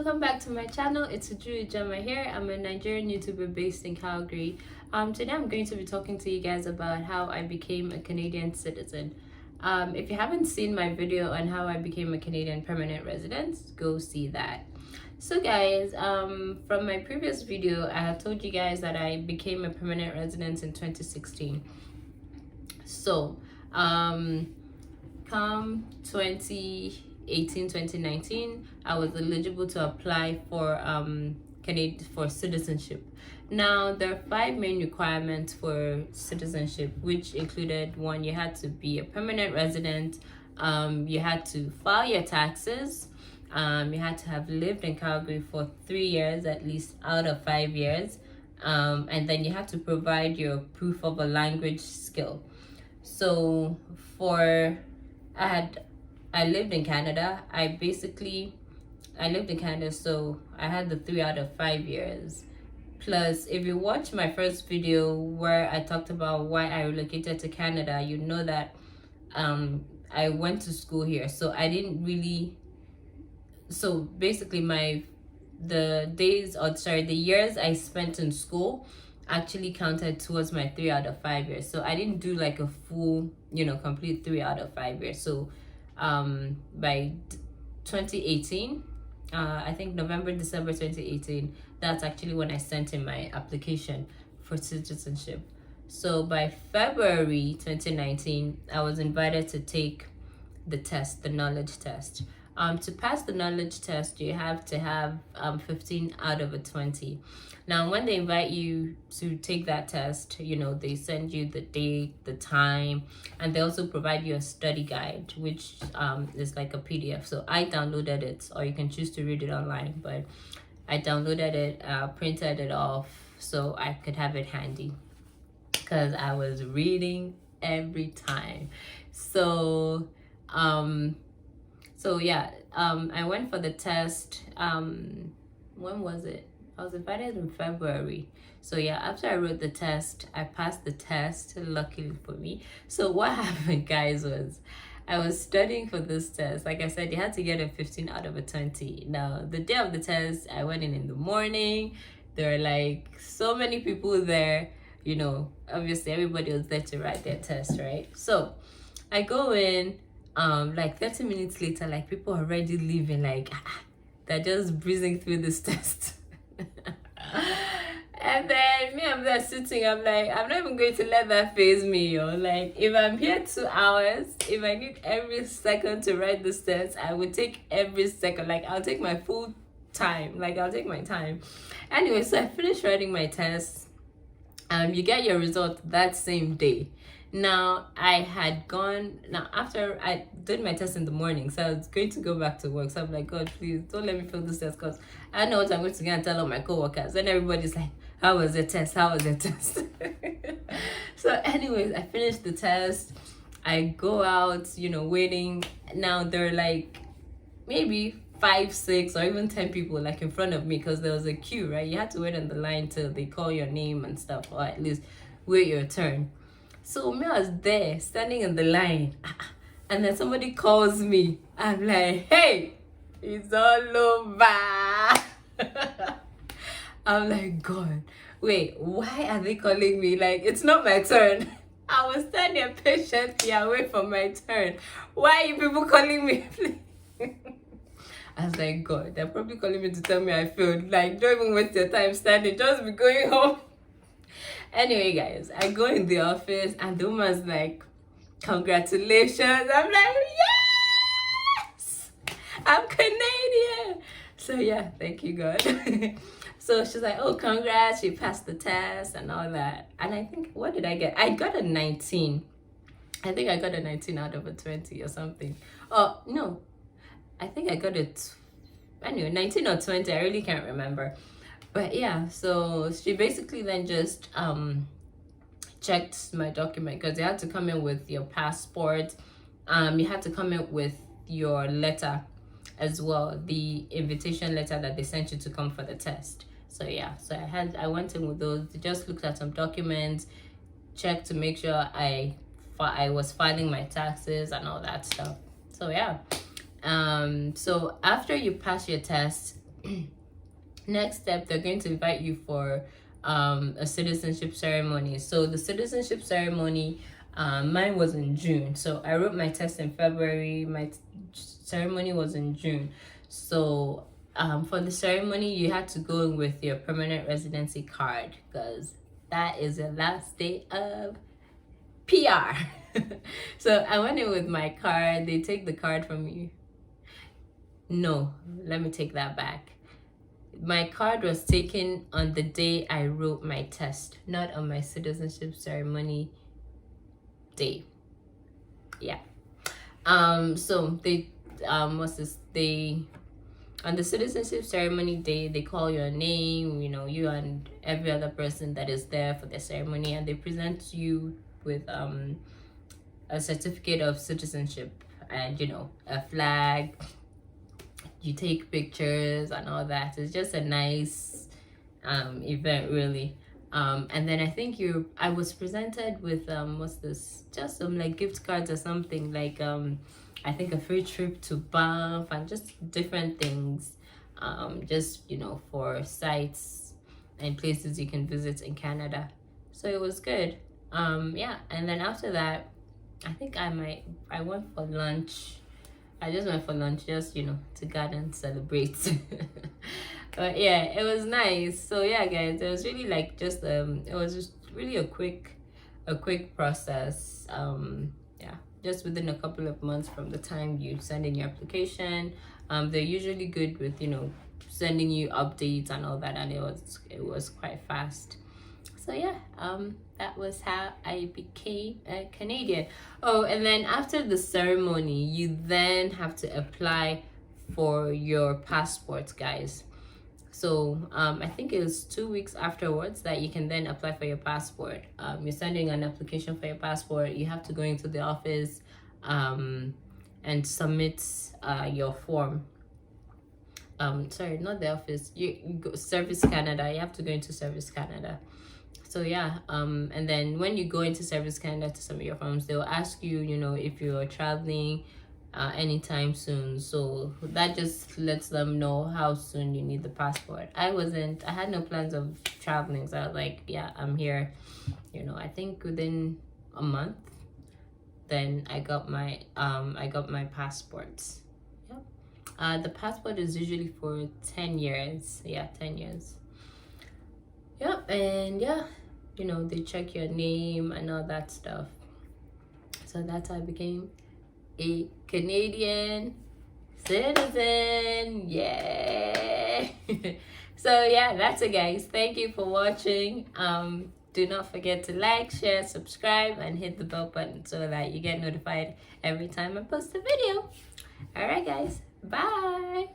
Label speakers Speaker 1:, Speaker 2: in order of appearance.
Speaker 1: welcome back to my channel. It's Uju Ijama here. I'm a Nigerian YouTuber based in Calgary. Today I'm going to be talking to you guys about how I became a Canadian citizen. If you haven't seen my video on how I became a Canadian permanent resident, go see that. So guys, from my previous video, I have told you guys that I became a permanent resident in 2016. So, come 2018-2019, I was eligible to apply for for citizenship. Now there are 5 main requirements for citizenship, which included: 1, you had to be a permanent resident, you had to file your taxes, you had to have lived in Calgary for 3 years at least out of 5 years, and then you had to provide your proof of a language skill. So I lived in Canada. I lived in Canada, so I had the 3 out of 5 years. Plus, if you watch my first video where I talked about why I relocated to Canada, you know that I went to school here. So I didn't really, so basically the years I spent in school actually counted towards my 3 out of 5 years. So I didn't do like a full, complete 3 out of 5 years. So by 2018, I think December 2018, that's actually when I sent in my application for citizenship. So by February 2019, I was invited to take the test, the knowledge test. To pass the knowledge test, you have to have 15 out of a 20. Now, when they invite you to take that test, they send you the date, the time, and they also provide you a study guide, which is like a PDF. So I downloaded it, or you can choose to read it online, but I downloaded it, printed it off so I could have it handy, because I was reading every time. So yeah, I went for the test. When was it? I was invited in February. So yeah, after I wrote the test, I passed the test, luckily for me. So what happened, guys, was I was studying for this test. Like I said, you had to get a 15 out of a 20. Now, the day of the test, I went in the morning. There were like so many people there. Obviously everybody was there to write their test, right? So I go in, like 30 minutes later, like people are already leaving, like they're just breezing through this test. And then me, I'm there sitting, I'm like, I'm not even going to let that faze me, like, if I'm here 2 hours, if I need every second to write this test, I would take every second. Like, I'll take my full time, like I'll take my time. Anyway, so I finished writing my test. You get your result that same day. Now, after I did my test in the morning, so I was going to go back to work. So I'm like, God, please don't let me fail this test, because I know what I'm going to get and tell all my coworkers. And everybody's like, how was the test? How was the test? So anyways, I finished the test. I go out, waiting. Now there are like maybe 5, 6, or even 10 people like in front of me, because there was a queue, right? You had to wait on the line till they call your name and stuff, or at least wait your turn. So me, I was there standing in the line, and then somebody calls me. I'm like, hey, it's all over. I'm like, God, wait, why are they calling me? Like, it's not my turn. I was standing patiently away from my turn. Why are you people calling me? I was like, God, they're probably calling me to tell me I failed. Like, don't even waste your time standing, just be going home. Anyway, guys, I go in the office and the woman's like, congratulations. I'm like, yes, I'm Canadian. So yeah, thank you, God. So she's like, oh, congrats, you passed the test and all that. And I think, what did I get? I got a 19. I think I got a 19 out of a 20 or something. Oh, no, I think I got it, anyway, 19 or 20, I really can't remember. But yeah, so she basically then just checked my document, because you had to come in with your passport. You had to come in with your letter as well, the invitation letter that they sent you to come for the test. So yeah, so I went in with those. They just looked at some documents, checked to make sure I was filing my taxes and all that stuff. So yeah, so after you pass your test, next step, they're going to invite you for a citizenship ceremony. So the citizenship ceremony, mine was in June. So I wrote my test in February. My ceremony was in June. So for the ceremony, you had to go in with your permanent residency card, because that is the last day of PR. So I went in with my card. They take the card from you. No, let me take that back. My card was taken on the day I wrote my test, not on my citizenship ceremony day. Yeah. So they what's this? They on the citizenship ceremony day, they call your name, you know, you and every other person that is there for the ceremony, and they present you with a certificate of citizenship and, you know, a flag. You take pictures and all that. It's just a nice event, really. And then I think I was presented with what's this, just some like gift cards or something, like I think a free trip to Banff and just different things, just, you know, for sites and places you can visit in Canada. So it was good. Yeah, and then after that, I think I went for lunch. I just went for lunch, just, you know, to garden celebrate. But yeah, it was nice. So yeah, guys, it was really like just it was just really a quick process. Yeah, just within a couple of months from the time you send in your application. They're usually good with, you know, sending you updates and all that, and it was quite fast. So yeah, that was how I became a Canadian. Oh, and then after the ceremony, you then have to apply for your passport, guys. So I think it was 2 weeks afterwards that you can then apply for your passport. You're sending an application for your passport. You have to go into the office and submit your form. Sorry, not the office. You go Service Canada. You have to go into Service Canada. So yeah, and then when you go into Service Canada to submit your forms, they'll ask you, you know, if you're traveling anytime soon. So that just lets them know how soon you need the passport. I had no plans of traveling, so I was like, yeah, I'm here, you know, I think within a month, then I got my passport. Yeah. The passport is usually for 10 years. Yeah, 10 years. Yeah, and yeah, you know, they check your name and all that stuff. So that's how I became a Canadian citizen. Yeah. So yeah, that's it, guys. Thank you for watching. Do not forget to like, share, subscribe, and hit the bell button so that you get notified every time I post a video. All right, guys. Bye.